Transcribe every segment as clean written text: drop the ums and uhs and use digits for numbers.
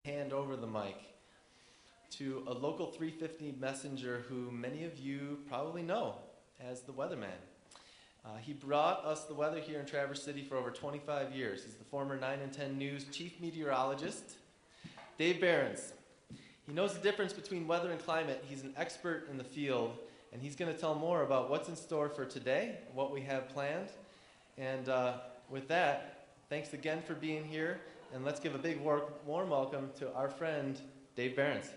hand over the mic to a local 350 messenger who many of you probably know as the weatherman. He brought us the weather here in Traverse City for over 25 years. He's the former 9 and 10 News chief meteorologist, Dave Barrons. He knows the difference between weather and climate. He's an expert in the field, and he's going to tell more about what's in store for today, what we have planned. And with that, thanks again for being here, and let's give a big warm welcome to our friend, Dave Barrons.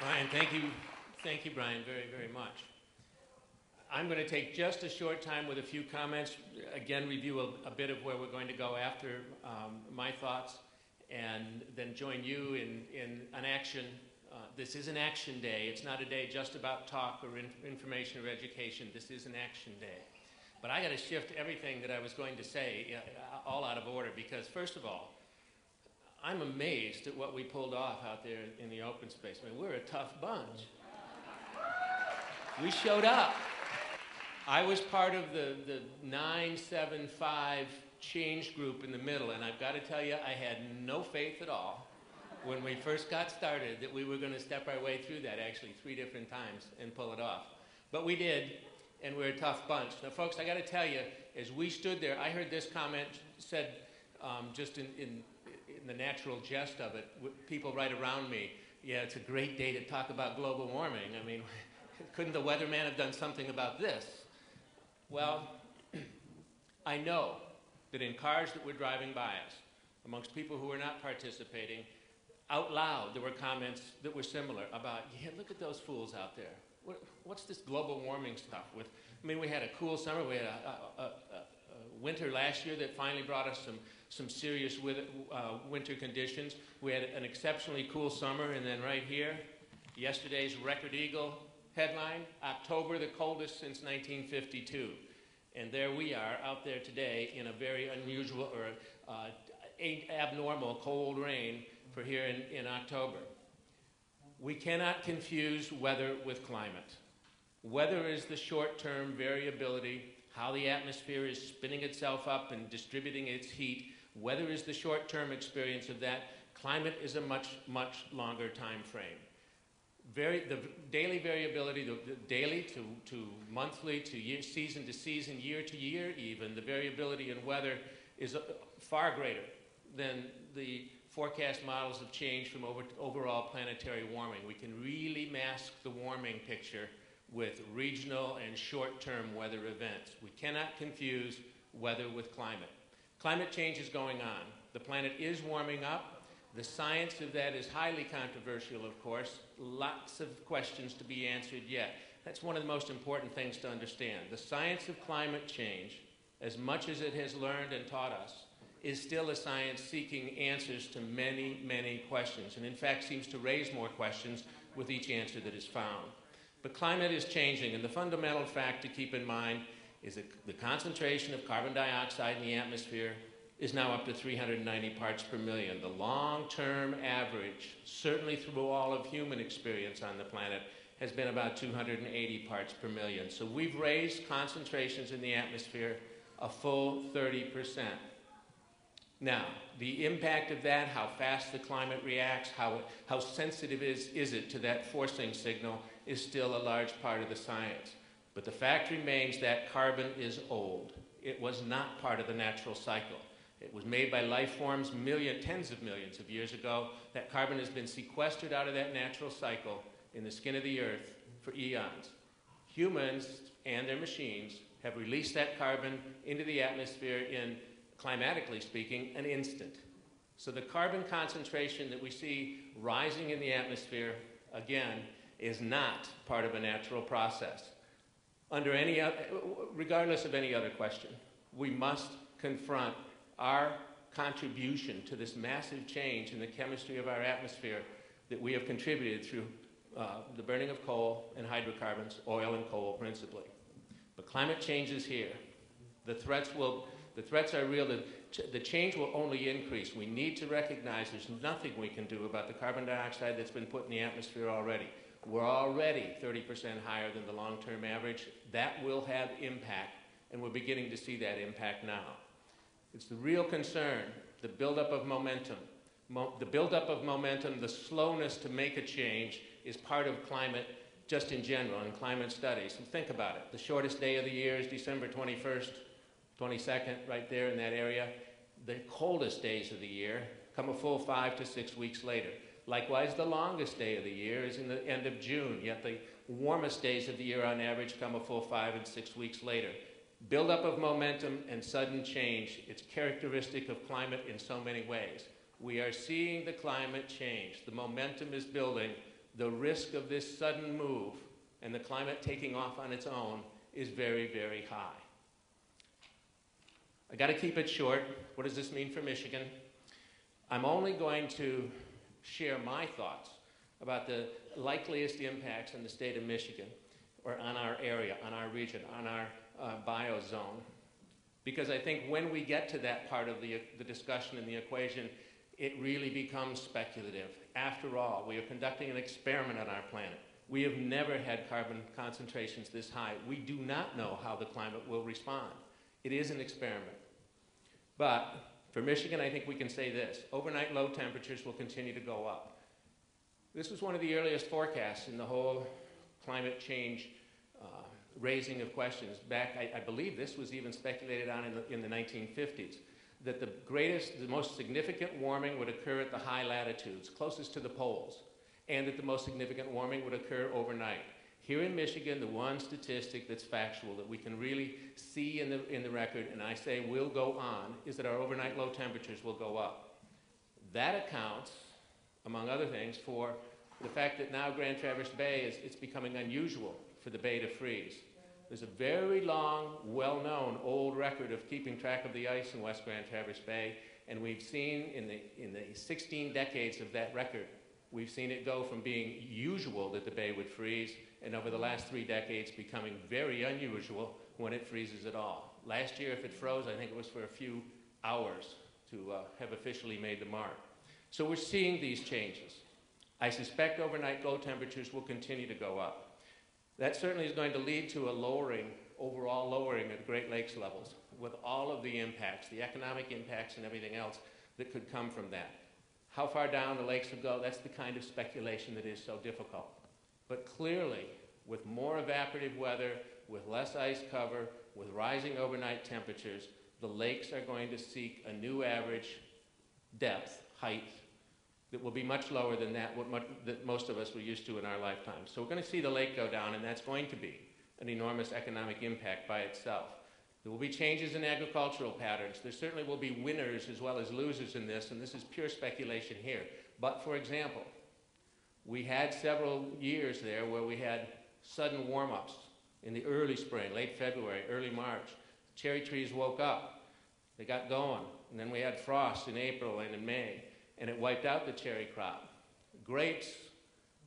Brian, thank you, Brian, very, very much. I'm going to take just a short time with a few comments, again review a bit of where we're going to go after my thoughts, and then join you in an action. This is an action day. It's not a day just about talk or information or education. This is an action day. But I got to shift everything that I was going to say all out of order, because first of all, I'm amazed at what we pulled off out there in the open space. I mean, we're a tough bunch. We showed up. I was part of the 975 change group in the middle, and I've got to tell you, I had no faith at all when we first got started that we were going to step our way through that, actually 3 different times, and pull it off. But we did, and we're a tough bunch. Now, folks, I got to tell you, as we stood there, I heard this comment said just in the natural jest of it, people right around me, yeah, it's a great day to talk about global warming. I mean, couldn't the weatherman have done something about this? Well, I know that in cars that were driving by us, amongst people who were not participating, out loud there were comments that were similar about, yeah, look at those fools out there. What's this global warming stuff with? I mean, we had a cool summer. We had a winter last year that finally brought us some serious winter conditions. We had an exceptionally cool summer, and then right here, yesterday's Record Eagle headline, October the coldest since 1952. And there we are out there today in a very unusual or abnormal cold rain for here in October. We cannot confuse weather with climate. Weather is the short-term variability, how the atmosphere is spinning itself up and distributing its heat. Weather is the short-term experience of that. Climate is a much, much longer time frame. The daily variability, the daily to monthly to year, season to season, year to year even, the variability in weather is far greater than the forecast models of change from overall planetary warming. We can really mask the warming picture with regional and short-term weather events. We cannot confuse weather with climate. Climate change is going on. The planet is warming up. The science of that is highly controversial, of course. Lots of questions to be answered yet. That's one of the most important things to understand. The science of climate change, as much as it has learned and taught us, is still a science seeking answers to many, many questions, and in fact seems to raise more questions with each answer that is found. But climate is changing, and the fundamental fact to keep in mind is that the concentration of carbon dioxide in the atmosphere is now up to 390 parts per million. The long-term average, certainly through all of human experience on the planet, has been about 280 parts per million. So we've raised concentrations in the atmosphere a full 30%. Now, the impact of that, how fast the climate reacts, how sensitive is it to that forcing signal, is still a large part of the science. But the fact remains that carbon is old. It was not part of the natural cycle. It was made by life forms tens of millions of years ago. That carbon has been sequestered out of that natural cycle in the skin of the earth for eons. Humans and their machines have released that carbon into the atmosphere in, climatically speaking, an instant. So the carbon concentration that we see rising in the atmosphere, again, is not part of a natural process. Regardless of any other question, we must confront our contribution to this massive change in the chemistry of our atmosphere that we have contributed through the burning of coal and hydrocarbons, oil and coal principally. But climate change is here. The threats are real. The change will only increase. We need to recognize there's nothing we can do about the carbon dioxide that's been put in the atmosphere already. We're already 30% higher than the long-term average. That will have impact and we're beginning to see that impact now. It's the real concern, the buildup of momentum. The buildup of momentum, the slowness to make a change is part of climate just in general, in climate studies. And think about it. The shortest day of the year is December 21st, 22nd, right there in that area. The coldest days of the year come a full 5 to 6 weeks later. Likewise, the longest day of the year is in the end of June, yet the warmest days of the year on average come a full 5 and 6 weeks later. Buildup of momentum and sudden change, it's characteristic of climate in so many ways. We are seeing the climate change. The momentum is building. The risk of this sudden move and the climate taking off on its own is very, very high. I got to keep it short. What does this mean for Michigan? I'm only going to share my thoughts about the likeliest impacts in the state of Michigan, or on our area, on our region, on our biozone. Because I think when we get to that part of the discussion and the equation, it really becomes speculative. After all, we are conducting an experiment on our planet. We have never had carbon concentrations this high. We do not know how the climate will respond. It is an experiment. But for Michigan, I think we can say this. Overnight low temperatures will continue to go up. This was one of the earliest forecasts in the whole climate change raising of questions. Back, I believe this was even speculated on in the 1950s, that the most significant warming would occur at the high latitudes, closest to the poles, and that the most significant warming would occur overnight. Here in Michigan, the one statistic that's factual, that we can really see in the record, and I say will go on, is that our overnight low temperatures will go up. That accounts, among other things, for the fact that now Grand Traverse Bay it's becoming unusual for the bay to freeze. There's a very long, well-known old record of keeping track of the ice in West Grand Traverse Bay, and we've seen in the 16 decades of that record, we've seen it go from being usual that the bay would freeze, and over the last 3 decades becoming very unusual when it freezes at all. Last year, if it froze, I think it was for a few hours to have officially made the mark. So we're seeing these changes. I suspect overnight low temperatures will continue to go up. That certainly is going to lead to a overall lowering of the Great Lakes levels, with all of the impacts, the economic impacts and everything else that could come from that. How far down the lakes will go, that's the kind of speculation that is so difficult. But clearly, with more evaporative weather, with less ice cover, with rising overnight temperatures, the lakes are going to seek a new average depth, height, that will be much lower than that most of us were used to in our lifetime. So we're going to see the lake go down, and that's going to be an enormous economic impact by itself. There will be changes in agricultural patterns. There certainly will be winners as well as losers in this, and this is pure speculation here. But for example, we had several years there where we had sudden warm-ups in the early spring, late February, early March. Cherry trees woke up. They got going. And then we had frost in April and in May, and it wiped out the cherry crop. Grapes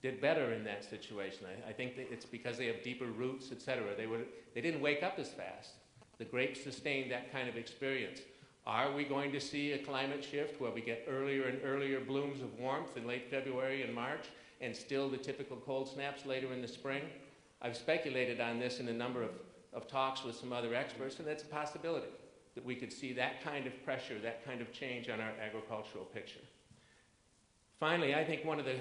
did better in that situation. I think that it's because they have deeper roots, et cetera. They didn't wake up as fast. The grapes sustained that kind of experience. Are we going to see a climate shift where we get earlier and earlier blooms of warmth in late February and March, and still the typical cold snaps later in the spring? I've speculated on this in a number of talks with some other experts, and that's a possibility, that we could see that kind of pressure, that kind of change on our agricultural picture. Finally, I think one of the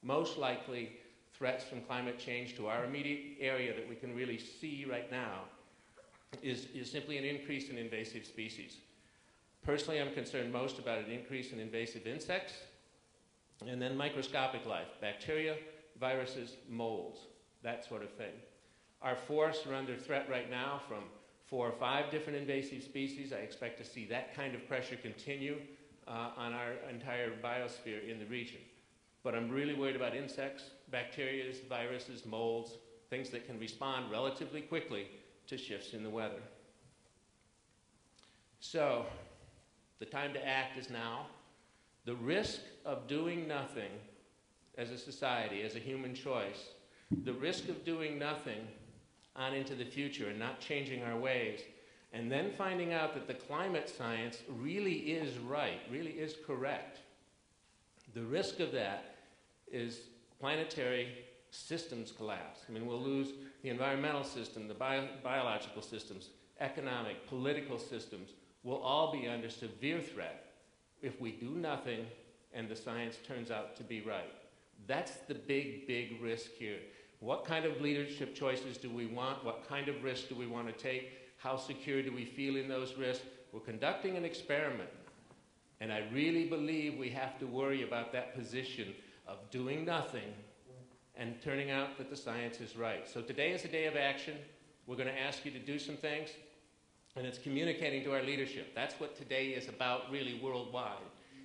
most likely threats from climate change to our immediate area that we can really see right now is simply an increase in invasive species. Personally, I'm concerned most about an increase in invasive insects, and then microscopic life, bacteria, viruses, molds, that sort of thing. Our forests are under threat right now from 4 or 5 different invasive species. I expect to see that kind of pressure continue on our entire biosphere in the region. But I'm really worried about insects, bacteria, viruses, molds, things that can respond relatively quickly to shifts in the weather. So, the time to act is now. The risk of doing nothing as a society, as a human choice, the risk of doing nothing on into the future and not changing our ways, and then finding out that the climate science really is right, really is correct. The risk of that is planetary systems collapse. I mean, we'll lose the environmental system, the biological systems, economic, political systems will all be under severe threat if we do nothing and the science turns out to be right. That's the big, big risk here. What kind of leadership choices do we want? What kind of risks do we want to take? How secure do we feel in those risks? We're conducting an experiment, and I really believe we have to worry about that position of doing nothing and turning out that the science is right. So today is a day of action. We're going to ask you to do some things, and it's communicating to our leadership. That's what today is about really worldwide,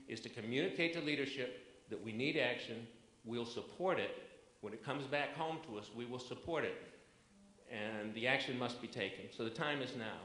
is to communicate to leadership that we need action. We'll support it. When it comes back home to us, we will support it. And the action must be taken. So the time is now.